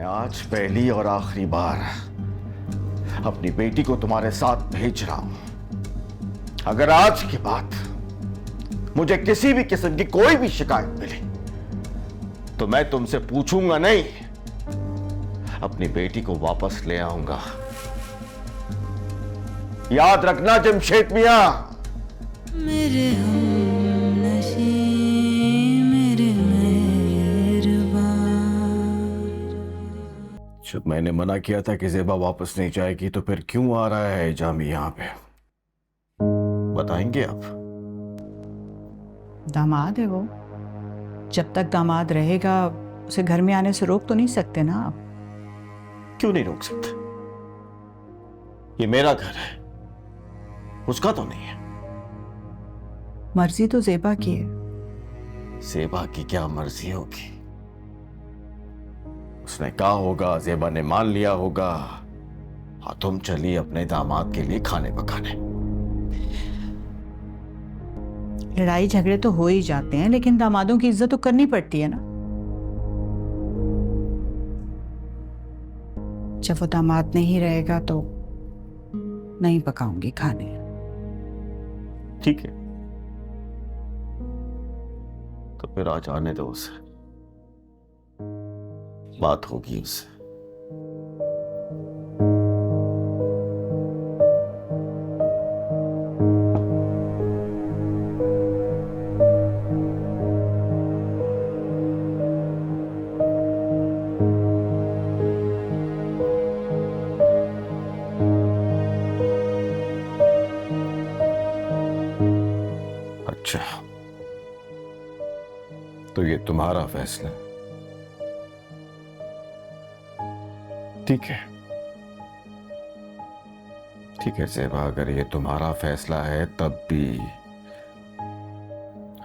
मैं आज पहली और आखिरी बार अपनी बेटी को तुम्हारे साथ भेज रहा हूं। अगर आज के बाद मुझे किसी भी किस्म की कोई भी शिकायत मिली तो मैं तुमसे पूछूंगा नहीं, अपनी बेटी को वापस ले आऊंगा। याद रखना जमशेद मियां। मेरे हमनशी मेरे मेहरबान। जब मैंने मना किया था कि ज़ेबा वापस नहीं जाएगी तो फिर क्यों आ रहा है जामी यहां पे? बताएंगे आप? दामाद है वो, जब तक दामाद रहेगा उसे घर में आने से रोक तो नहीं सकते ना आप। क्यों नहीं रोक सकते? ये मेरा घर है, उसका तो नहीं है। मर्जी तो ज़ेबा की है। ज़ेबा की क्या मर्जी होगी? उसने कहा होगा, ज़ेबा ने मान लिया होगा। हाँ, तुम चली अपने दामाद के लिए खाने पकाने। लड़ाई झगड़े तो हो ही जाते हैं, लेकिन दामादों की इज्जत तो करनी पड़ती है ना। जब वो दामाद नहीं रहेगा तो नहीं पकाऊंगी खाने। ठीक है, तो फिर आज आने दो उसे, बात होगी उससे। अच्छा, तो ये तुम्हारा फैसला है। ठीक है, ठीक है ज़ेबा, अगर ये तुम्हारा फैसला है तब भी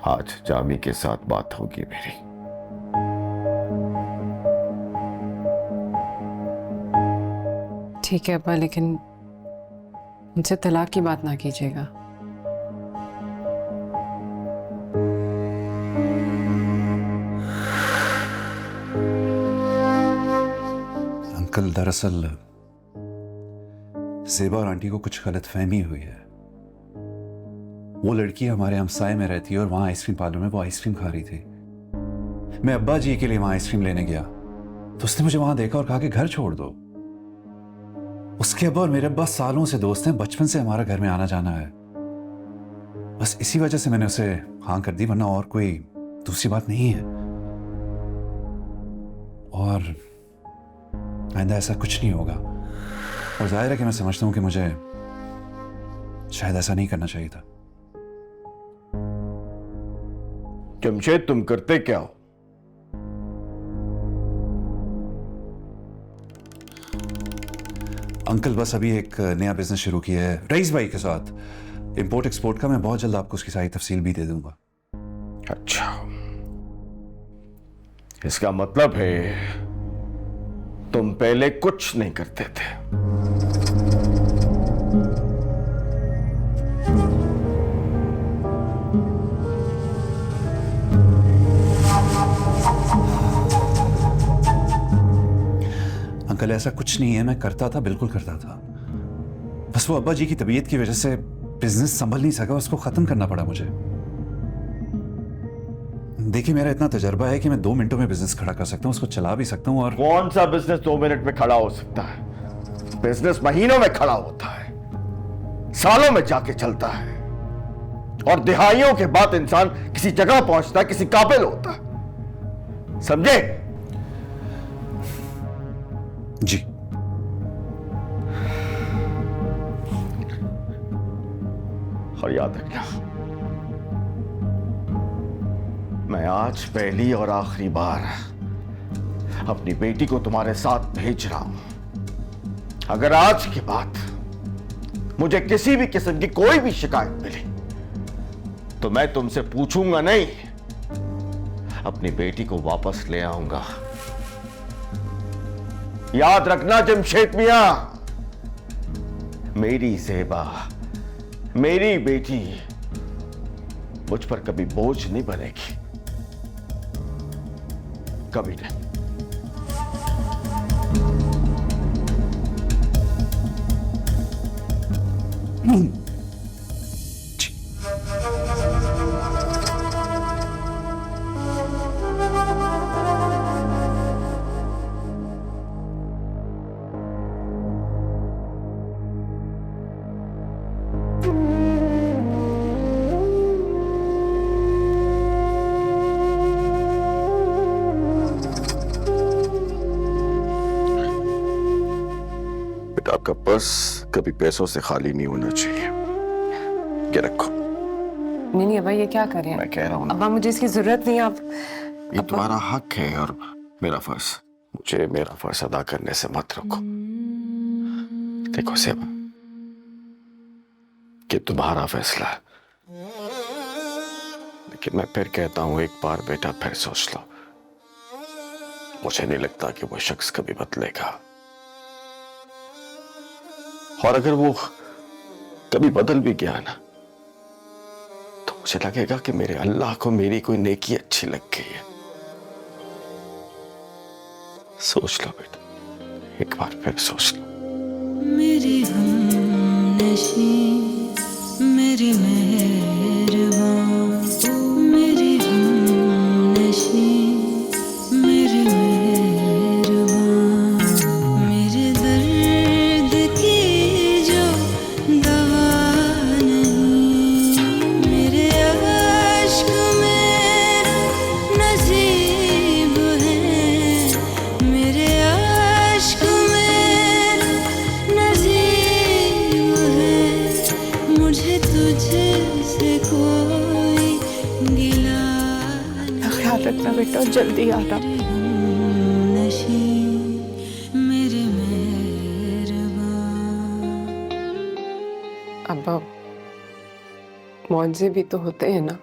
आज जामी के साथ बात होगी मेरी। ठीक है अब्बा, लेकिन मुझसे तलाक की बात ना कीजिएगा। अंकल, दरअसल ज़ेबा और आंटी को कुछ गलतफहमी हुई है। वो लड़की हमारे हमसाए में रहती है और वहां आइसक्रीम पार्लर में वो आइसक्रीम खा रही थी। मैं अब्बा जी के लिए वहां आइसक्रीम लेने गया तो उसने मुझे वहां देखा और कहा कि घर छोड़ दो। उसके अब्बा और मेरे अब्बा सालों से दोस्त हैं, बचपन से हमारा घर में आना जाना है। बस इसी वजह से मैंने उसे हाँ कर दी, वरना और कोई दूसरी बात नहीं है। और आइंदा ऐसा कुछ नहीं होगा। और जाहिर है कि मैं समझता हूं कि मुझे शायद ऐसा नहीं करना चाहिए था। जमशेद, तुम करते क्या हो? अंकल, बस अभी एक नया बिजनेस शुरू किया है रईस भाई के साथ, इंपोर्ट एक्सपोर्ट का। मैं बहुत जल्द आपको उसकी सारी तफसील भी दे दूंगा। अच्छा, इसका मतलब है तुम पहले कुछ नहीं करते थे। अंकल, ऐसा कुछ नहीं है, मैं करता था, बिल्कुल करता था। बस वो अब्बा जी की तबीयत की वजह से बिजनेस संभल नहीं सका, उसको खत्म करना पड़ा मुझे। देखिए, मेरा इतना तजर्बा है कि मैं 2 मिनटों में बिजनेस खड़ा कर सकता हूँ, उसको चला भी सकता हूँ। और कौन सा बिजनेस 2 मिनट में खड़ा हो सकता है? बिजनेस महीनों में खड़ा होता है, सालों में जाके चलता है, और दिहाइयों के बाद इंसान किसी जगह पहुंचता है, किसी काबिल होता है। समझे? जी। और याद रखना, मैं आज पहली और आखिरी बार अपनी बेटी को तुम्हारे साथ भेज रहा हूं। अगर आज के बाद मुझे किसी भी किस्म की कोई भी शिकायत मिली तो मैं तुमसे पूछूंगा नहीं, अपनी बेटी को वापस ले आऊंगा। याद रखना जमशेद मियां, मेरी ज़ेबा, मेरी बेटी मुझ पर कभी बोझ नहीं बनेगी, कभी नहीं। बेटा, आपका पर्स कभी पैसों से खाली नहीं होना चाहिए। ये रखो। नहीं नहीं अब्बा, ये क्या कर रहे हैं? मैं कह रहा हूँ ना, अब्बा मुझे इसकी जरूरत नहीं। आप ये तुम्हारा हक है और मेरा फर्ज। मुझे मेरा फर्ज अदा करने से मत रोको। देखो सेवा, कि तुम्हारा फैसला है, लेकिन मैं फिर कहता हूं, एक बार बेटा फिर सोच लो। मुझे नहीं लगता कि वो शख्स कभी बदलेगा, और अगर वो कभी बदल भी गया ना, तो मुझे लगेगा कि मेरे अल्लाह को मेरी कोई नेकी अच्छी लग गई है। सोच लो बेटा, एक बार फिर सोच लो। मेरी हमनशी मेरी मेहरबान, मेरी हमनशी मेरी मेहरबान, मेरे दर्द की जो दवा नहीं, मेरे अश्क में नसीब है, मेरे अश्क में नसीब है, मुझे तुझसे कोई गिला ख्याल रखना बेटा, जल्दी आना। नशी मेरे मेहरबान। अब्बा मुआवजे भी तो होते हैं ना।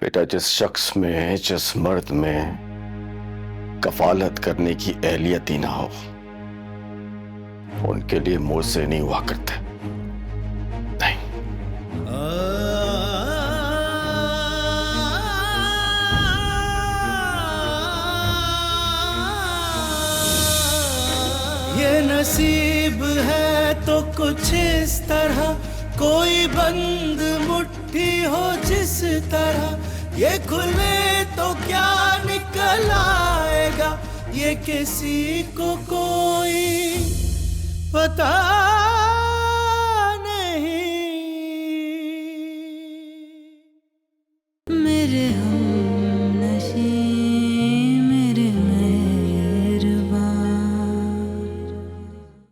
बेटा, जिस शख्स में, जिस मर्द में कफालत करने की एहलियत ही ना हो, उनके लिए मुझसे नहीं हुआ करते। नहीं। ये नसीब है तो कुछ इस तरह, कोई बंद मुट्ठी हो जिस तरह, ये खुले तो क्या निकल आएगा, ये किसी को कोई पता